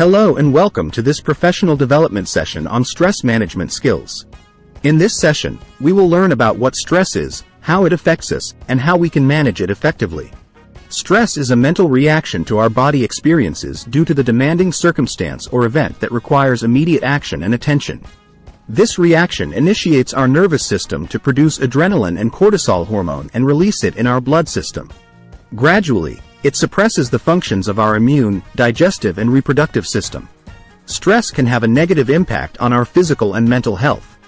Hello and welcome to this professional development session on stress management skills. In this session, we will learn about what stress is, how it affects us, and how we can manage it effectively. Stress is a mental reaction to our body experiences due to the demanding circumstance or event that requires immediate action and attention. This reaction initiates our nervous system to produce adrenaline and cortisol hormone and release it in our blood system. Gradually, it suppresses the functions of our immune, digestive and reproductive system. Stress can have a negative impact on our physical and mental health.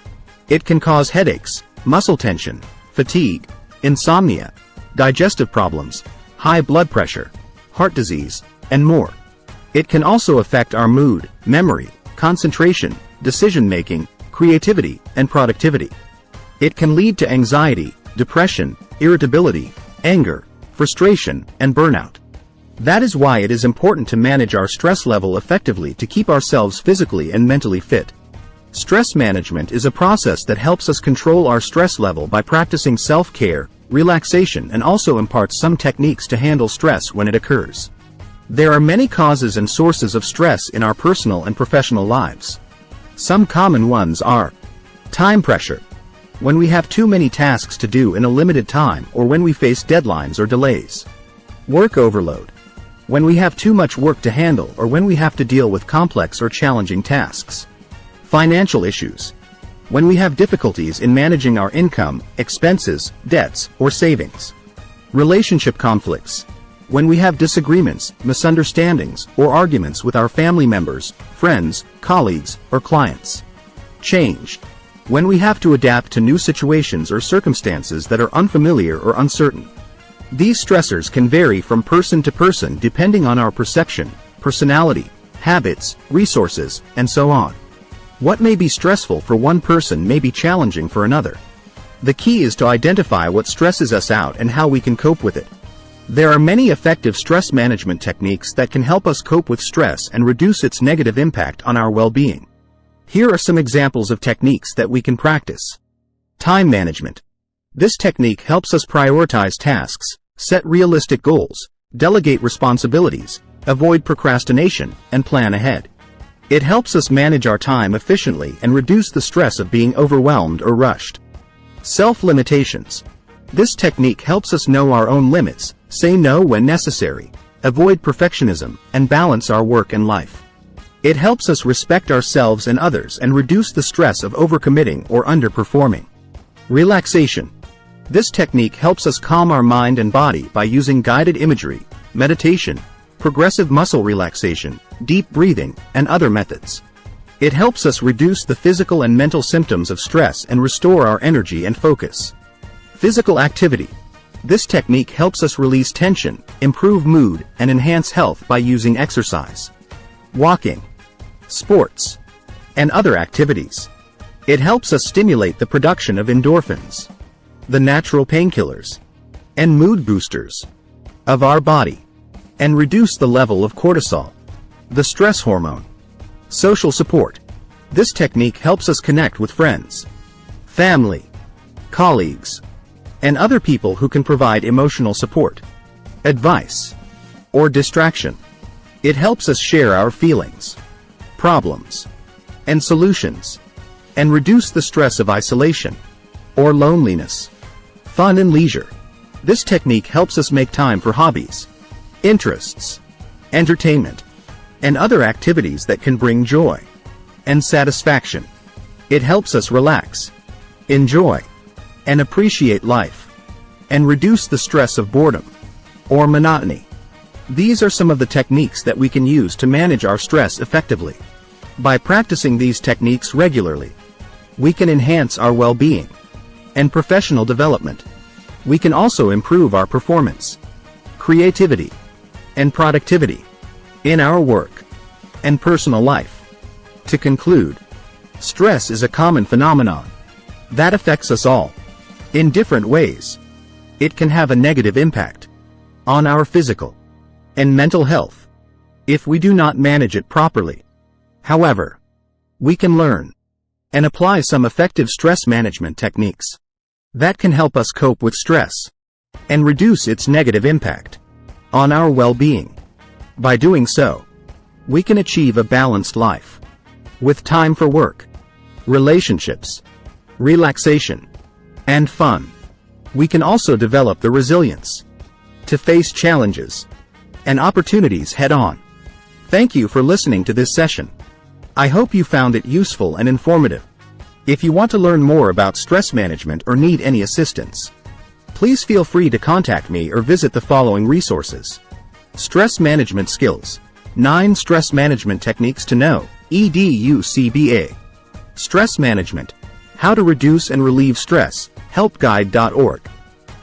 It can cause headaches, muscle tension, fatigue, insomnia, digestive problems, high blood pressure, heart disease, and more. It can also affect our mood, memory, concentration, decision-making, creativity, and productivity. It can lead to anxiety, depression, irritability, anger, frustration, and burnout. That is why it is important to manage our stress level effectively to keep ourselves physically and mentally fit. Stress management is a process that helps us control our stress level by practicing self-care, relaxation, and also imparts some techniques to handle stress when it occurs. There are many causes and sources of stress in our personal and professional lives. Some common ones are time pressure, when we have too many tasks to do in a limited time or when we face deadlines or delays. Work overload, when we have too much work to handle or when we have to deal with complex or challenging tasks. Financial issues, when we have difficulties in managing our income, expenses, debts, or savings. Relationship conflicts, when we have disagreements, misunderstandings, or arguments with our family members, friends, colleagues, or clients. Change, when we have to adapt to new situations or circumstances that are unfamiliar or uncertain. These stressors can vary from person to person depending on our perception, personality, habits, resources, and so on. What may be stressful for one person may be challenging for another. The key is to identify what stresses us out and how we can cope with it. There are many effective stress management techniques that can help us cope with stress and reduce its negative impact on our well-being. Here are some examples of techniques that we can practice. Time management. This technique helps us prioritize tasks, set realistic goals, delegate responsibilities, avoid procrastination, and plan ahead. It helps us manage our time efficiently and reduce the stress of being overwhelmed or rushed. Self-limitations. This technique helps us know our own limits, say no when necessary, avoid perfectionism, and balance our work and life. It helps us respect ourselves and others and reduce the stress of overcommitting or underperforming. Relaxation. This technique helps us calm our mind and body by using guided imagery, meditation, progressive muscle relaxation, deep breathing, and other methods. It helps us reduce the physical and mental symptoms of stress and restore our energy and focus. Physical activity. This technique helps us release tension, improve mood, and enhance health by using exercise, walking, sports, and other activities. It helps us stimulate the production of endorphins, the natural painkillers, and mood boosters of our body, and reduce the level of cortisol, the stress hormone. Social support. This technique helps us connect with friends, family, colleagues, and other people who can provide emotional support, advice, or distraction. It helps us share our feelings, problems, and solutions, and reduce the stress of isolation or loneliness. Fun and leisure. This technique helps us make time for hobbies, interests, entertainment, and other activities that can bring joy and satisfaction. It helps us relax, enjoy, and appreciate life, and reduce the stress of boredom or monotony. These are some of the techniques that we can use to manage our stress effectively. By practicing these techniques regularly, we can enhance our well-being and professional development. We can also improve our performance, creativity, and productivity in our work and personal life. To conclude, stress is a common phenomenon that affects us all in different ways. It can have a negative impact on our physical and mental health if we do not manage it properly. However, we can learn and apply some effective stress management techniques that can help us cope with stress and reduce its negative impact on our well-being. By doing so, we can achieve a balanced life. With time for work, relationships, relaxation, and fun. We can also develop the resilience to face challenges and opportunities head-on. Thank you for listening to this session. I hope you found it useful and informative. If you want to learn more about stress management or need any assistance, please feel free to contact me or visit the following resources. Stress Management Skills. 9 Stress Management Techniques to Know. EDUCBA. Stress Management. How to Reduce and Relieve Stress. Helpguide.org.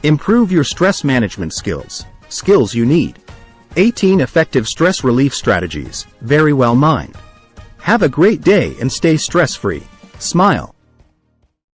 Improve your stress management skills. Skills you need. 18 Effective Stress Relief Strategies. Very well mind. Have a great day and stay stress-free. Smile.